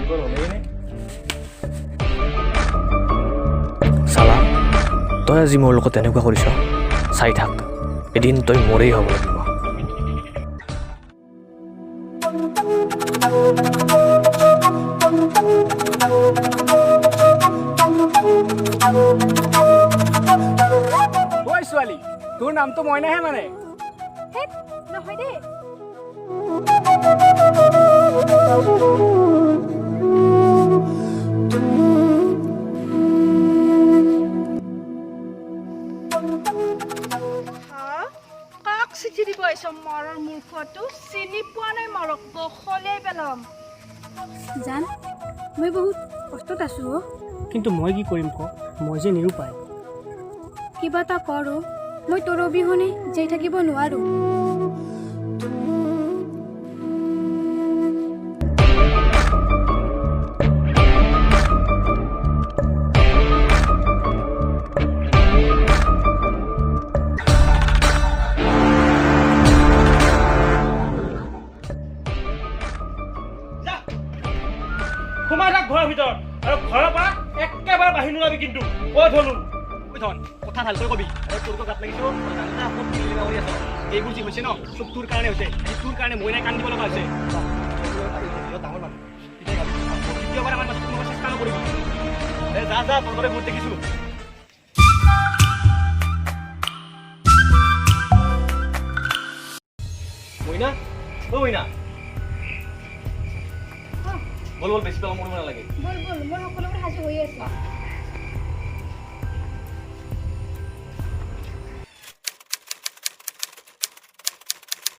বৰ হ'লেই নে চালা তই আজি মোৰ লগত তেনেকুৱা কৰিছ চাই থাক এদিন তই মৰেই হ'ব লাগিব ঐ ছোৱালী তোৰ নামটো মইনাহে মানে নহয় দেই কাক চিঠি দিব আহিছ মৰৰ মূৰ্খটো চিনি পোৱা নাই মৰক বখলিয়াই পেলাম জান মই বহুত কষ্টত আছো কিন্তু মই কি কৰিম ক মই যে নিৰুপায় কিবা এটা কৰো মই তোৰ অবিহনে জীয়াই থাকিব নোৱাৰো সোমাই থাক ঘৰৰ ভিতৰত আৰু ঘৰৰ পৰা একেবাৰে বাহিৰ নোলাবি কিন্তু কৈ থলো কথা ভালকৈ কবি আৰু তোৰ গাত লাগিছো এইবোৰ যি হৈছে ন চব তোৰ কাৰণে হৈছে তোৰ কাৰণে মইনাই কান্দিব লগা হৈছে ডাঙৰ মানুহ দ্বিতীয়বাৰ আমাৰ মাজত কোনোবা চেষ্টা নকৰিবি যা যা তোৰ বহুত দেখিছো মইনা অ মইনা বল বল বেছি পাব মৰিব নালাগে বল বল মই সকলোবোৰ সাজু হৈ আছো